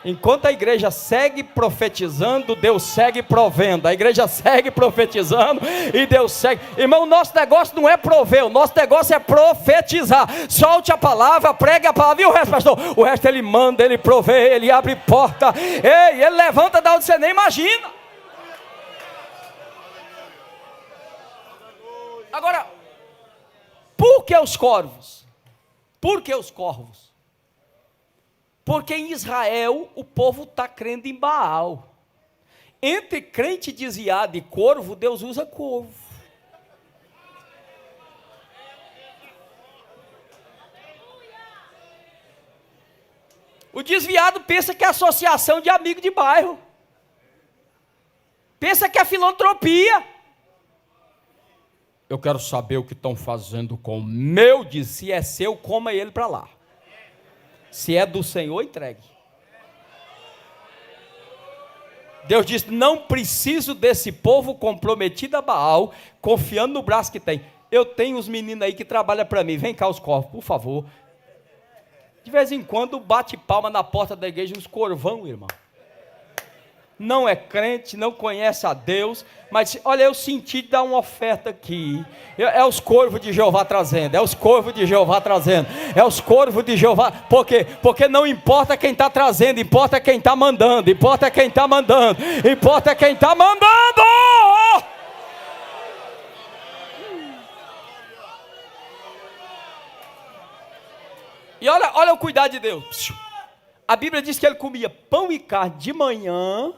Speaker 1: Enquanto a igreja segue profetizando, Deus segue provendo. A igreja segue profetizando e Deus segue. Irmão, o nosso negócio não é prover, o nosso negócio é profetizar. Solte a palavra, pregue a palavra. E o resto, pastor? O resto ele manda, ele provê, ele abre porta. Ei, ele levanta da onde você nem imagina. Agora, por que os corvos? Por que os corvos? Porque em Israel o povo está crendo em Baal. Entre crente desviado e corvo, Deus usa corvo. O desviado pensa que é associação de amigo de bairro. Pensa que é filantropia. Eu quero saber o que estão fazendo com o meu dízimo. Se é seu, coma ele para lá. Se é do Senhor, entregue. Deus disse: não preciso desse povo comprometido a Baal, confiando no braço que tem. Eu tenho os meninos aí que trabalham para mim. Vem cá os corvos, por favor. De vez em quando bate palma na porta da igreja uns corvão, irmão. Não é crente, não conhece a Deus, mas olha, eu senti dar uma oferta aqui. É os corvos de Jeová trazendo, é os corvos de Jeová trazendo, é os corvos de Jeová. Por quê? Porque não importa quem está trazendo, importa quem está mandando, importa quem está mandando, importa quem está mandando. E olha o cuidado de Deus. A Bíblia diz que ele comia pão e carne de manhã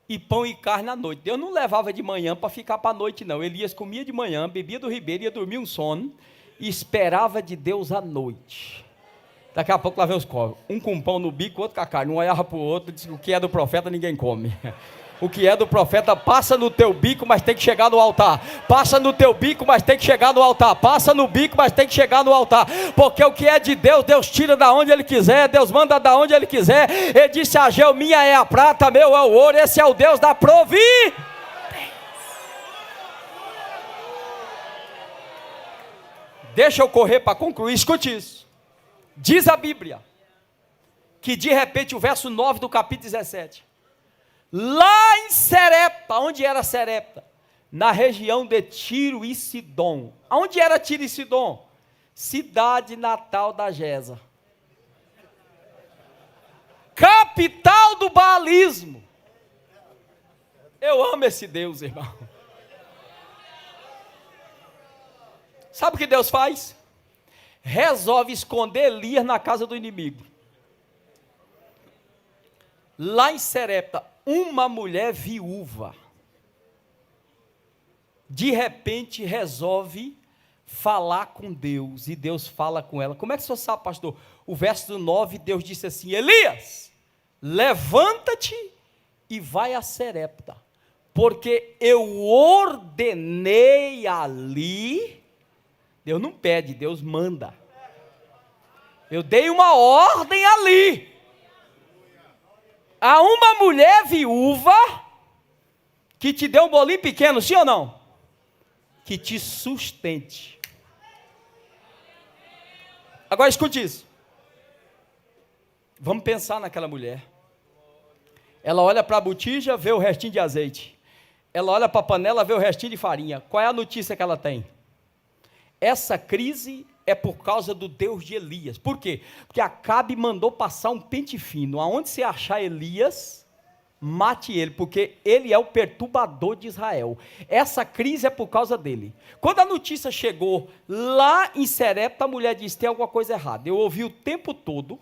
Speaker 1: e pão e carne à noite. Deus não levava de manhã para ficar para a noite, não. Elias comia de manhã, bebia do ribeiro, ia dormir um sono e esperava de Deus à noite. Daqui a pouco lá vem os corvos, um com pão no bico, outro com a carne, um olhava para o outro, disse: o que é do profeta ninguém come. O que é do profeta passa no teu bico, mas tem que chegar no altar. Passa no teu bico, mas tem que chegar no altar. Passa no bico, mas tem que chegar no altar. Porque o que é de Deus, Deus tira da onde Ele quiser. Deus manda da onde Ele quiser. Ele disse: Ageu, minha é a prata, meu é o ouro. Esse é o Deus da providência. Deixa eu correr para concluir. Escute isso. Diz a Bíblia que de repente o verso 9 do capítulo 17, lá em Serepta, onde era Serepta, na região de Tiro e Sidom. Aonde era Tiro e Sidom? Cidade natal da Geza. Capital do baalismo. Eu amo esse Deus, irmão. Sabe o que Deus faz? Resolve esconder Elias na casa do inimigo. Lá em Serepta, uma mulher viúva, de repente resolve falar com Deus, e Deus fala com ela. Como é que o senhor sabe, pastor? O verso 9, Deus disse assim: Elias, levanta-te e vai a Serepta, porque eu ordenei ali. Deus não pede, Deus manda. Eu dei uma ordem ali a uma mulher viúva que te deu um bolinho pequeno, sim ou não? Que te sustente. Agora escute isso. Vamos pensar naquela mulher. Ela olha para a botija, vê o restinho de azeite. Ela olha para a panela, vê o restinho de farinha. Qual é a notícia que ela tem? Essa crise é por causa do Deus de Elias. Por quê? Porque Acabe mandou passar um pente fino. Aonde você achar Elias, mate ele, porque ele é o perturbador de Israel. Essa crise é por causa dele. Quando a notícia chegou lá em Serepta, a mulher disse: tem alguma coisa errada. Eu ouvi o tempo todo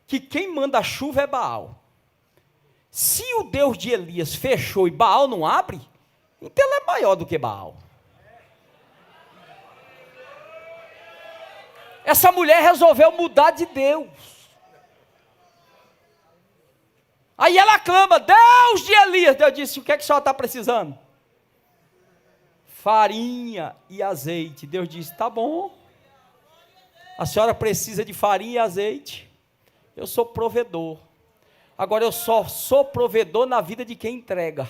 Speaker 1: que quem manda a chuva é Baal. Se o Deus de Elias fechou e Baal não abre, então ele é maior do que Baal. Essa mulher resolveu mudar de Deus. Aí ela clama: Deus de Elias. Deus disse: o que é que a senhora está precisando? Farinha e azeite. Deus disse: tá bom. A senhora precisa de farinha e azeite. Eu sou provedor. Agora eu só sou provedor na vida de quem entrega.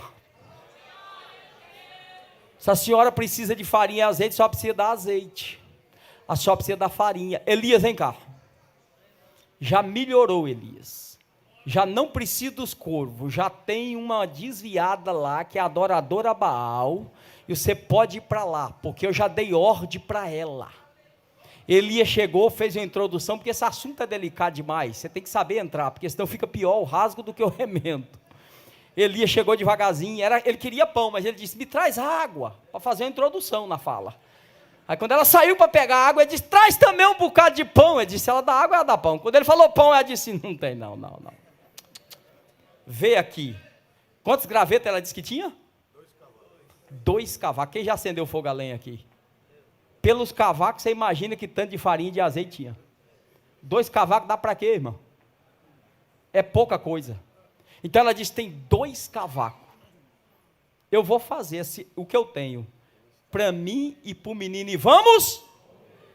Speaker 1: Se a senhora precisa de farinha e azeite, a senhora precisa dar azeite. A senhora precisa da farinha. Elias, vem cá. Já melhorou, Elias. Já não precisa dos corvos. Já tem uma desviada lá, que é adoradora a Baal. E você pode ir para lá, porque eu já dei ordem para ela. Elias chegou, fez uma introdução, porque esse assunto é delicado demais. Você tem que saber entrar, porque senão fica pior o rasgo do que o remendo. Elias chegou devagarzinho. Ele queria pão, mas ele disse: me traz água, para fazer uma introdução na fala. Aí quando ela saiu para pegar água, ele disse: traz também um bocado de pão. Ele disse: ela dá água, ela dá pão. Quando ele falou pão, ela disse: não tem, não. Vê aqui. Quantos gravetos ela disse que tinha? 2 cavacos. Quem já acendeu fogo a lenha aqui? Pelos cavacos, você imagina que tanto de farinha e de azeite tinha. 2 cavacos dá para quê, irmão? É pouca coisa. Então ela disse: tem 2 cavacos. Eu vou fazer o que eu tenho para mim e para o menino, e vamos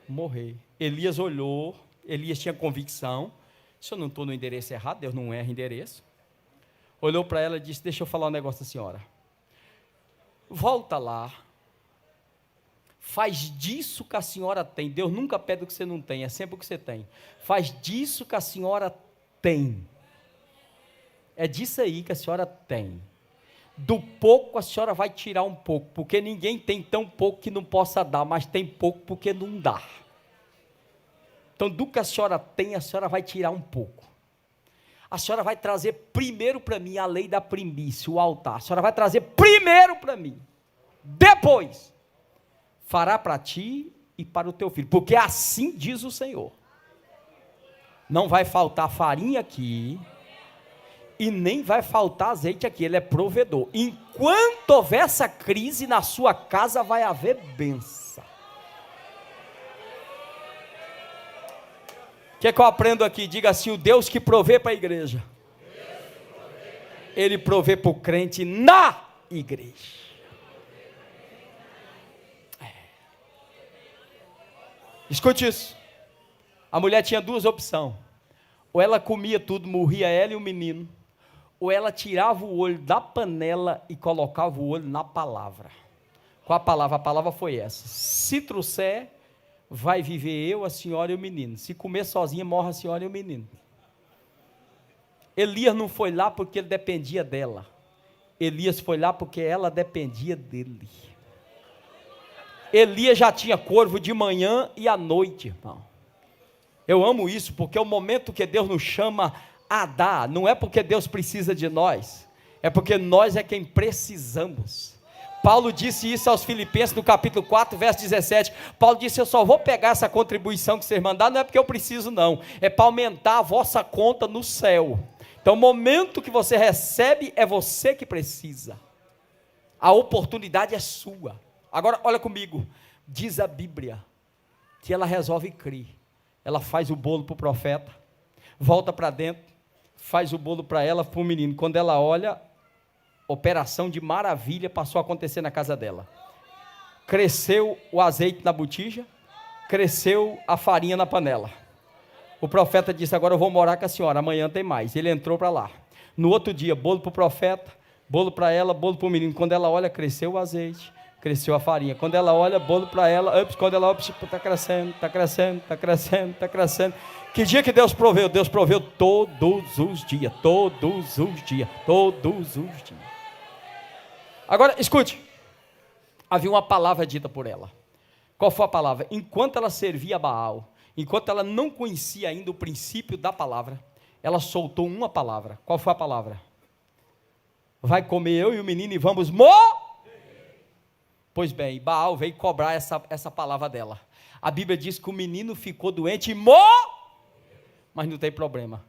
Speaker 1: morrer. Elias olhou, Elias tinha convicção: se eu não estou no endereço errado, Deus não erra endereço. Olhou para ela e disse: deixa eu falar um negócio da senhora. Volta lá, faz disso que a senhora tem. Deus nunca pede o que você não tem, é sempre o que você tem. Faz disso que a senhora tem. É disso aí que a senhora tem. Do pouco a senhora vai tirar um pouco, porque ninguém tem tão pouco que não possa dar, mas tem pouco porque não dá. Então, do que a senhora tem, a senhora vai tirar um pouco. A senhora vai trazer primeiro para mim a lei da primícia, o altar. A senhora vai trazer primeiro para mim. Depois, fará para ti e para o teu filho, porque assim diz o Senhor. Não vai faltar farinha aqui, e nem vai faltar azeite aqui. Ele é provedor. Enquanto houver essa crise na sua casa, vai haver bênção. O que é que eu aprendo aqui? Diga assim: o Deus que provê para a igreja, Ele provê para o crente na igreja. Escute isso. A mulher tinha 2 opções. Ou ela comia tudo, morria ela e o menino. Ou ela tirava o olho da panela e colocava o olho na palavra. Qual a palavra? A palavra foi essa: se trouxer, vai viver eu, a senhora e o menino. Se comer sozinha, morre a senhora e o menino. Elias não foi lá porque ele dependia dela. Elias foi lá porque ela dependia dele. Elias já tinha corvo de manhã e à noite, irmão. Eu amo isso, porque é o momento que Deus nos chama a dar, não é porque Deus precisa de nós, é porque nós é quem precisamos. Paulo disse isso aos Filipenses no capítulo 4, verso 17, Paulo disse, eu só vou pegar essa contribuição que vocês mandaram, não é porque eu preciso não, é para aumentar a vossa conta no céu. Então o momento que você recebe, é você que precisa, a oportunidade é sua. Agora olha comigo, diz a Bíblia, que ela resolve crer, ela faz o bolo para o profeta, volta para dentro, faz o bolo para ela, para o menino, quando ela olha, operação de maravilha passou a acontecer na casa dela, cresceu o azeite na botija, cresceu a farinha na panela, o profeta disse, agora eu vou morar com a senhora, amanhã tem mais, ele entrou para lá, no outro dia, bolo para o profeta, bolo para ela, bolo para o menino, quando ela olha, cresceu o azeite, cresceu a farinha, quando ela olha, bolo para ela, quando ela olha, está crescendo, está crescendo, está crescendo, está crescendo. Que dia que Deus proveu? Deus proveu todos os dias, todos os dias, todos os dias. Agora, escute, havia uma palavra dita por ela. Qual foi a palavra? Enquanto ela servia a Baal, enquanto ela não conhecia ainda o princípio da palavra, ela soltou uma palavra. Qual foi a palavra? Vai comer eu e o menino e vamos morrer. Pois bem, Baal veio cobrar essa palavra dela. A Bíblia diz que o menino ficou doente e morreu. Mas não tem problema,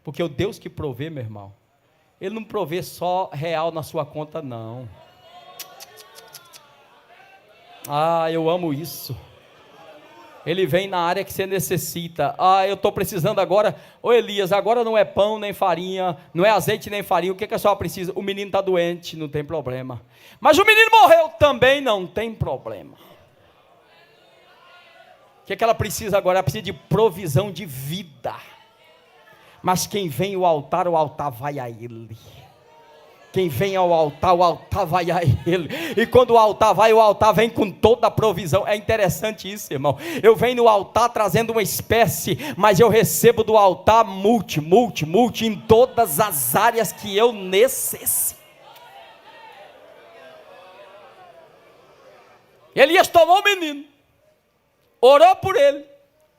Speaker 1: porque o Deus que provê, meu irmão, Ele não provê só real na sua conta, não. Eu amo isso. Ele vem na área que você necessita. Eu estou precisando agora. Ô Elias, agora não é pão nem farinha, não é azeite nem farinha, o que a senhora precisa? O menino está doente, não tem problema. Mas o menino morreu também, não tem problema. O que ela precisa agora? Ela precisa de provisão de vida. Mas quem vem ao altar, o altar vai a ele. Quem vem ao altar, o altar vai a ele. E quando o altar vem com toda a provisão. É interessante isso, irmão. Eu venho no altar trazendo uma espécie, mas eu recebo do altar multi em todas as áreas que eu necessito. Elias tomou o menino, orou por ele,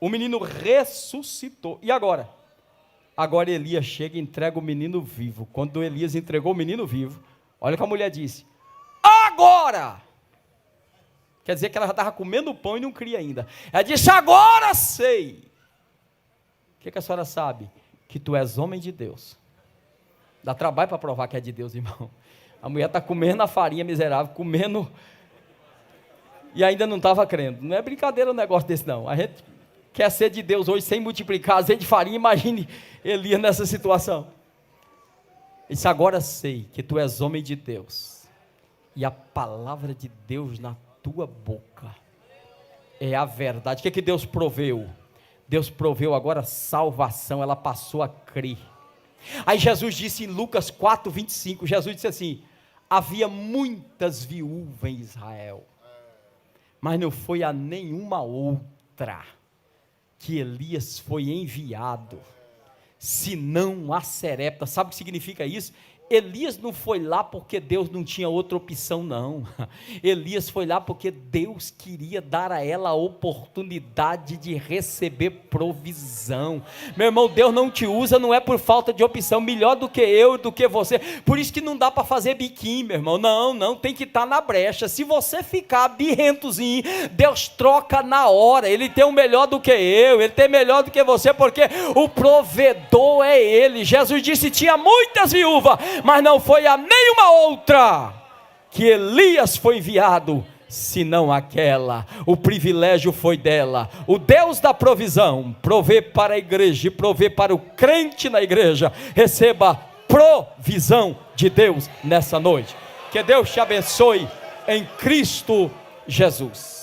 Speaker 1: o menino ressuscitou. E agora? Agora Elias chega e entrega o menino vivo. Quando Elias entregou o menino vivo, olha o que a mulher disse: agora! Quer dizer que ela já estava comendo pão e não cria ainda. Ela disse: agora sei. O que a senhora sabe? Que tu és homem de Deus. Dá trabalho para provar que é de Deus, irmão. A mulher está comendo a farinha miserável, comendo, e ainda não estava crendo. Não é brincadeira um negócio desse não. A gente quer ser de Deus hoje sem multiplicar azeite de farinha. Imagine Elias nessa situação. Ele disse: agora sei que tu és homem de Deus, e a palavra de Deus na tua boca é a verdade. O que Deus proveu? Deus proveu agora salvação. Ela passou a crer. Aí Jesus disse em Lucas 4, 25, Jesus disse assim: havia muitas viúvas em Israel, mas não foi a nenhuma outra que Elias foi enviado, senão a Sarepta. Sabe o que significa isso? Elias não foi lá porque Deus não tinha outra opção, não. Elias foi lá porque Deus queria dar a ela a oportunidade de receber provisão. Meu irmão, Deus não te usa, não é por falta de opção, melhor do que eu, do que você. Por isso que não dá para fazer biquinho, meu irmão. Não, tem que estar na brecha. Se você ficar birrentozinho, Deus troca na hora. Ele tem o melhor do que eu, Ele tem melhor do que você, porque o provedor é Ele. Jesus disse: tinha muitas viúvas, mas não foi a nenhuma outra que Elias foi enviado, senão aquela. O privilégio foi dela. O Deus da provisão provê para a igreja e provê para o crente na igreja. Receba provisão de Deus nessa noite. Que Deus te abençoe em Cristo Jesus.